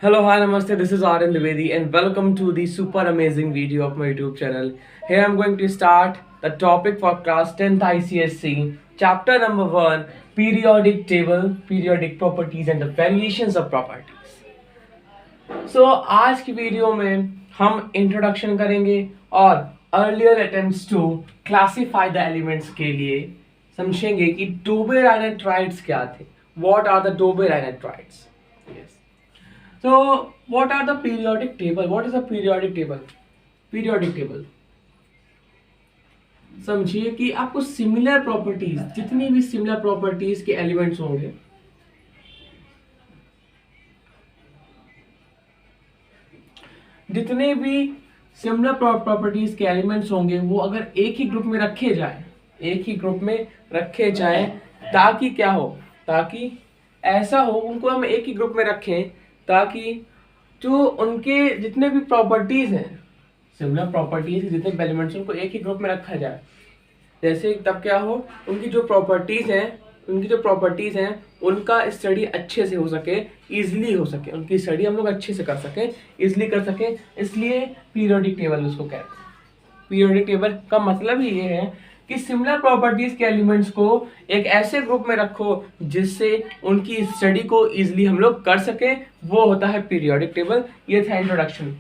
Hello, hi, namaste. This is Aryan Dwivedi, and welcome to the super amazing video of my YouTube channel. Here I'm going to start the topic for class 10th ICSC, chapter number 1, periodic table, periodic properties and the variations of properties. So आज की video में हम introduction करेंगे और earlier attempts to classify the elements के लिए समझेंगे कि डोबेराइनोट्राइड्स क्या थे. What are the डोबेराइनोट्राइड्स? Yes. So, what are the periodic table? What is a periodic table? Periodic table. समझिए कि आपको सिमिलर प्रॉपर्टीज, जितनी भी सिमिलर प्रॉपर्टीज के एलिमेंट्स होंगे, जितने भी सिमिलर प्रॉपर्टीज के एलिमेंट्स होंगे वो अगर एक ही ग्रुप में रखे जाए, ताकि क्या हो, ताकि ऐसा हो उनको हम एक ही ग्रुप में रखें ताकि जो उनके जितने भी प्रॉपर्टीज हैं, सिमिलर प्रॉपर्टीज जितने भी एलिमेंट्स उनको एक ही ग्रुप में रखा जाए. जैसे तब क्या हो, उनकी जो प्रॉपर्टीज हैं उनका स्टडी अच्छे से हो सके, इजीली हो सके, उनकी स्टडी हम लोग अच्छे से कर सकें, इजीली कर सकें. इसलिए पीरियोडिक टेबल उसको कहते हैं. पीरियोडिक टेबल का मतलब ही ये है कि सिमिलर प्रॉपर्टीज के एलिमेंट्स को एक ऐसे ग्रुप में रखो जिससे उनकी स्टडी को इजीली हम लोग कर सकें, वो होता है पीरियोडिक टेबल. ये था इंट्रोडक्शन.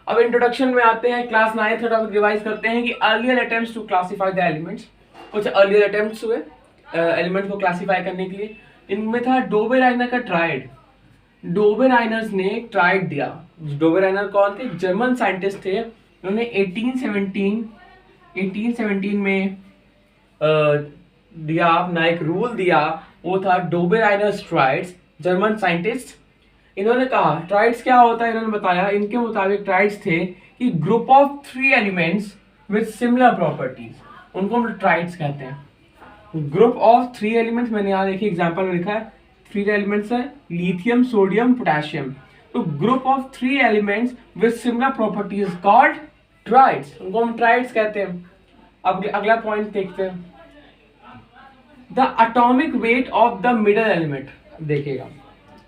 अब इंट्रोडक्शन में आते हैं, क्लास 9th टॉपिक रिवाइज करते हैं कि earlier attempts to classify the elements. कुछ अर्लियर अटेम्प्ट्स हुए एलिमेंट्स को क्लासिफाई करने के लिए. इनमें था डोबेराइनर का ट्राइड. डोबेराइनर्स ने ट्राइड दिया. डोबेराइनर कौन थे? जर्मन साइंटिस्ट थे. उन्होंने 1817 में दिया अपना एक रूल दिया, वो था डोबेराइनर्स ट्राइड्स. जर्मन साइंटिस्ट, इन्होंने कहा ट्राइड्स क्या होता है. इन्होंने बताया इनके मुताबिक ट्राइड्स थे कि group of 3 elements with similar properties, उनको हम ट्राइड्स कहते हैं. ग्रुप ऑफ 3 एलिमेंट्स, मैंने यहाँ देखिए एग्जांपल में लिखा है 3 एलिमेंट्स है, लिथियम, सोडियम, पोटेशियम. तो group of 3 elements with similar properties called triads, उनको हम ट्राइड्स कहते हैं. अब अगला पॉइंट देखते हैं, the atomic weight of the middle element. देखिएगा,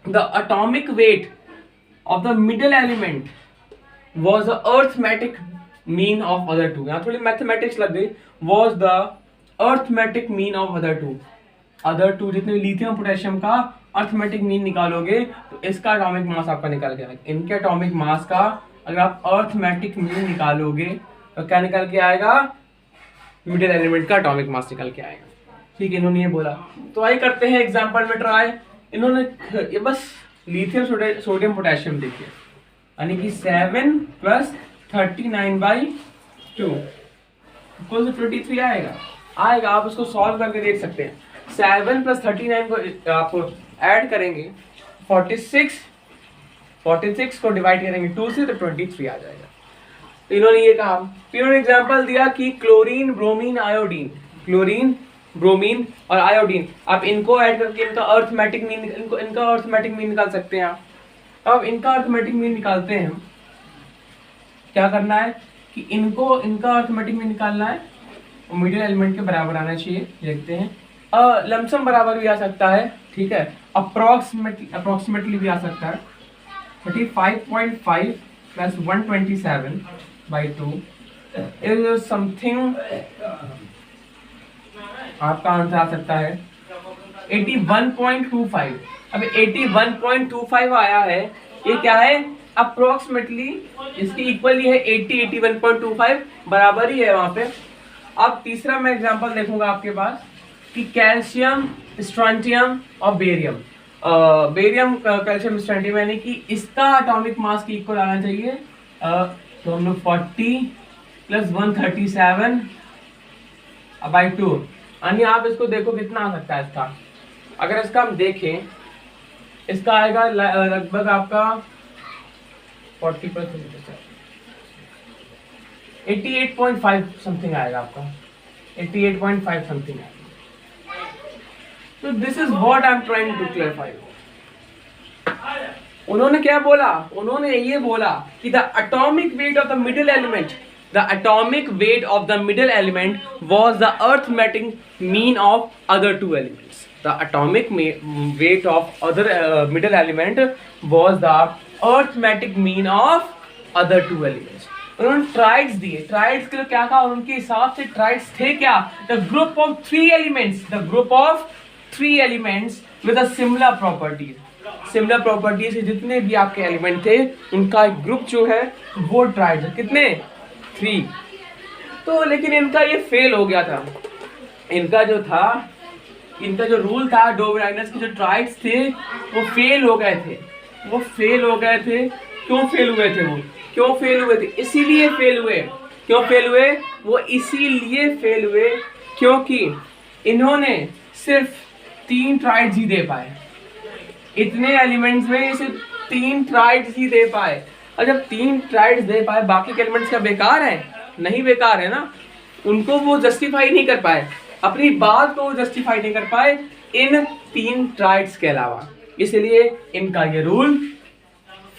the atomic weight of the middle element was the arithmetic mean of other two. यहाँ थोड़ी मैथमेटिक्स लग गई. was the arithmetic mean of other two जितने लिथियम पोटेशियम का arithmetic mean निकालोगे तो इसका एटॉमिक मास आपका निकल के आएगा. इनके एटॉमिक मास का अगर आप अर्थमेटिक मीन निकालोगे तो क्या निकल के आएगा? मिडिल एलिमेंट का एटॉमिक मास निकल के आएगा. ठीक है, इन्होंने ये बोला. तो आइए करते हैं एग्जांपल में ट्राई. इन्होंने ये बस लिथियम, सोडियम, पोटेशियम देखिए, यानी कि 7 + 39/2 इक्वल 23 आएगा. आप उसको सॉल्व करके देख सकते हैं. 7 + 39 को आप ऐड करेंगे, 46 को डिवाइड करेंगे 2 से तो 23 आ जाएगा. तो इन्होंने ये कहा. इन्होंने एग्जांपल दिया कि chlorine, bromine, iodine, chlorine, bromine और आयोडीन, आप इनको ऐड करके इनका अर्थमेटिक मीन निकाल सकते हैं आप. अब इनका अर्थमेटिक मीन निकालते हैं. क्या करना है कि इनका अर्थमेटिक मीन निकालना है, मिडिल एलिमेंट के बराबर आना चाहिए. देखते हैं, लमसम बराबर भी आ सकता है, ठीक है, अप्रोक्सीमेटली भी आ सकता है. 35.5 + 127/2 इज समथिंग, आपका आंसर आ सकता है 81.25. अब 81.25 आया है, ये क्या है? अप्रोक्सीमेटली इसके इक्वल ही है 81.25, बराबर ही है वहां पे. अब तीसरा मैं एग्जांपल देखूंगा आपके पास कि कैल्शियम, स्ट्रोंटियम और बेरियम. बेरियम, कैल्शियम, स्ट्रोंटियम, यानी कि इसका एटॉमिक मास के इक्वल आना चाहिए. तो हम लोग 40 + 137/2, यानी आप इसको देखो कितना आ सकता है इसका. अगर इसका हम देखें, इसका आएगा लगभग आपका 40% 88.5 समथिंग आएगा आपका. 88.5 समथिंग आएगा. तो this is what I am trying to clarify. उन्होंने क्या बोला? उन्होंने ये बोला कि the atomic weight of the middle element The atomic weight of the middle element was the arithmetic mean of other two elements. The atomic weight of other middle element was the arithmetic mean of other two elements. उन्होंने triads दिए, triads के लिए क्या कहा, और उनके हिसाब से ट्राइड्स थे क्या, the group of three elements, the group of three elements with a similar properties. Similar properties से जितने भी आपके एलिमेंट थे उनका एक ग्रुप जो है वो ट्राइड्स है। कितने, 3। तो लेकिन इनका ये फेल हो गया था, इनका जो था, इनका जो रूल था, डोबेराइनस के जो ट्राइड्स थे वो फेल हो गए थे, वो फेल हो गए थे। क्यों फेल हुए थे, वो क्यों फेल हुए थे, इसीलिए फेल हुए। क्यों फेल हुए, वो इसीलिए फेल हुए क्योंकि इन्होंने सिर्फ 3 ट्राइड्स ही दे पाए। इतने एलिमेंट्स में सिर्फ 3 ट्राइड्स ही दे पाए, और जब 3 ट्राइड्स दे पाए बाकी के एलिमेंट्स क्या बेकार है, नहीं बेकार है ना। उनको वो जस्टिफाई नहीं कर पाए, अपनी बात को वो जस्टिफाई नहीं कर पाए इन 3 ट्राइड्स के अलावा, इसलिए इनका ये रूल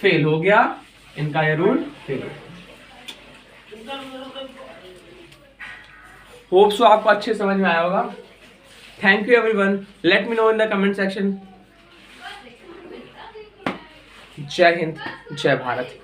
फेल हो गया, इनका ये रूल फेल हो गया। होप सो आपको अच्छे समझ में आया होगा। Thank you everyone, let me know in the comment section. जय हिंद, जय भारत।